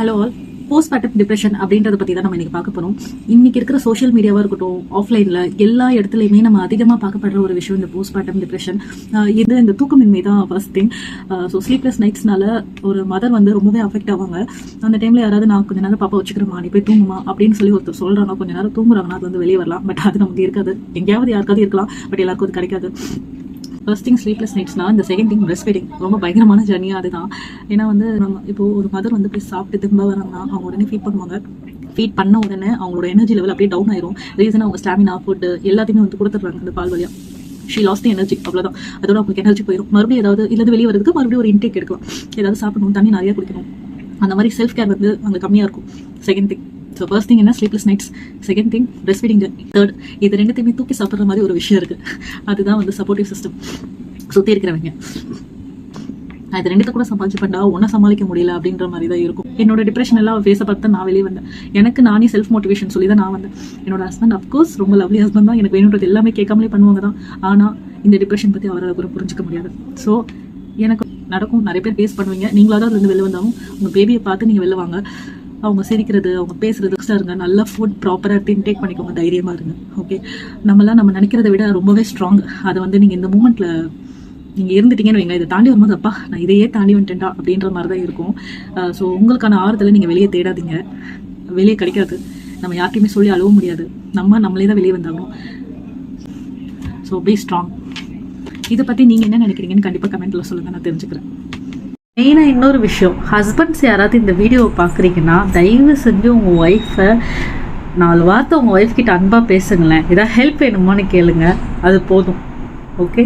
Hello all. Postmortem depression அப்படின்றத பற்றி தான் நம்ம இன்னைக்கு பார்க்க போகிறோம். இன்னைக்கு இருக்கிற சோஷியல் மீடியாவாக இருக்கட்டும், ஆஃப்லைனில் எல்லா இடத்துலையுமே நம்ம அதிகமாக பார்க்கப்படுற ஒரு விஷயம் இந்த போஸ்ட்மார்ட்டம் டிப்ரெஷன். இது இந்த தூக்கமின்மை தான் ஃபர்ஸ்ட் திங். ஸோ ஸ்லீப்லெஸ் நைட்ஸ்னால ஒரு மதர் வந்து ரொம்பவே அஃபெக்ட் ஆவாங்க. அந்த டைமில் யாராவது நான் கொஞ்ச நேரம் பாப்பா வச்சுக்கிறோமா, நீ போய் தூங்குமா அப்படின்னு சொல்லி ஒருத்தர் சொல்கிறாங்க. கொஞ்ச நேரம் தூங்குறாங்கன்னா அது வந்து வெளியே வரலாம், பட் அது நமக்கு இருக்காது. எங்கேயாவது யாருக்காவது இருக்கலாம், பட் எல்லாருக்கும் அது கிடைக்காது. ஃபர்ஸ்ட் திங் ஸ்லீப்லெஸ் நைட்ஸ்னா, இந்த செகண்ட் திங் பிரஸ்ட் ஃபீடிங். ரொம்ப பயங்கரமான ஜர்னியாக அதுதான். ஏன்னா வந்து நம்ம இப்போ ஒரு மதர் வந்து போய் சாப்பிட்டு திரும்ப வராங்கன்னா அவங்க உடனே ஃபீட் பண்ணுவாங்க. ஃபீட் பண்ண உடனே அவங்களோட எனர்ஜி லெவல் அப்படியே டவுன் ஆயிரும். ரீசனாக அவங்க ஸ்டாமினா, ஃபுட் எல்லாத்தையுமே வந்து கொடுத்துட்றாங்க இந்த பால் வழியாக. ஷீ லாஸ்ட் தி எனர்ஜி, அவ்வளோதான். அதோட அவங்களுக்கு எனர்ஜி போயிடும். மறுபடியும் ஏதாவது இல்லது வெளியே வரதுக்கு மறுபடியும் ஒரு இன்டேக் எடுக்கலாம். ஏதாவது சாப்பிடணும், தண்ணி நிறைய குடிக்கணும். அந்த மாதிரி செல்ஃப் கேர் வந்து அங்கே கம்மியாக இருக்கும். Second thing. So first thing என்ன, sleepless nights. Second thing breast feeding. Third, இது ரெண்டுத்தையுமே தூக்கி சாப்பிட்ற மாதிரி ஒரு விஷயம் இருக்குது. அதுதான் வந்து சப்போர்ட்டிவ் சிஸ்டம். சுற்றி இருக்கிறவங்க இது ரெண்டுத்த கூட சமாளிச்சு பண்ணா ஒன்றை சமாளிக்க முடியல அப்படின்ற மாதிரி தான் இருக்கும். என்னோட டிப்ரெஷன் எல்லாம் ஃபேஸை பார்த்து நான் வெளியே வந்தேன். எனக்கு நானே செல்ஃப் மோட்டிவேஷன் சொல்லி தான் நான் வந்தேன். என்னோட ஹஸ்பண்ட் அஃப்கோர்ஸ் ரொம்ப லவ்லி ஹஸ்பண்ட் தான். எனக்கு வேணுன்றது எல்லாமே கேட்காமலே பண்ணுவாங்க தான். ஆனால் இந்த டிப்ரெஷன் பற்றி அவரால் கூட புரிஞ்சிக்க முடியாது. ஸோ எனக்கு நடக்கும். நிறைய பேர் ஃபேஸ் பண்ணுவீங்க. நீங்களாவது அதுலேருந்து வெளில வந்தாலும் உங்கள் பேபியை பார்த்து நீங்கள் வெளில வாங்க. அவங்க சிரிக்கிறது, அவங்க பேசுறது எக்ஸ்ட்ரா இருங்க. நல்லா ஃபுட் ப்ராப்பராக இன்டேக் பண்ணிக்கோங்க. தைரியமாக இருங்க. ஓகே, நம்ம நினைக்கிறத விட ரொம்பவே ஸ்ட்ராங். அதை வந்து நீங்கள் இந்த மூமெண்ட்டில் நீங்கள் இருந்துட்டீங்கன்னு வைங்க, இதை தாண்டி வரும்போது அப்பா நான் இதையே தாண்டி வந்துட்டேன்டா அப்படின்ற மாதிரி தான் இருக்கும். ஸோ உங்களுக்கான ஆறுதலை நீங்கள் வெளியே தேடாதீங்க. வெளியே கிடைக்காது. நம்ம யார்கிட்டையுமே சொல்லி அழவும் முடியாது. நம்மளே தான் வெளியே வந்தாகணும். So be strong. இதை பற்றி நீங்கள் என்ன நினைக்கிறீங்கன்னு கண்டிப்பாக கமெண்ட்டில் சொல்லுங்கள், நான் தெரிஞ்சுக்கிறேன். மெயினாக இன்னொரு விஷயம், ஹஸ்பண்ட்ஸ் யாராவது இந்த வீடியோவை பார்க்குறீங்கன்னா தயவு செஞ்சு உங்கள் ஒய்ஃபை 4 வார்த்தை உங்கள் ஒய்ஃப் கிட்ட அன்பாக பேசுங்களேன். ஏதாவது ஹெல்ப் வேணுமான்னு கேளுங்க, அது போதும். ஓகே.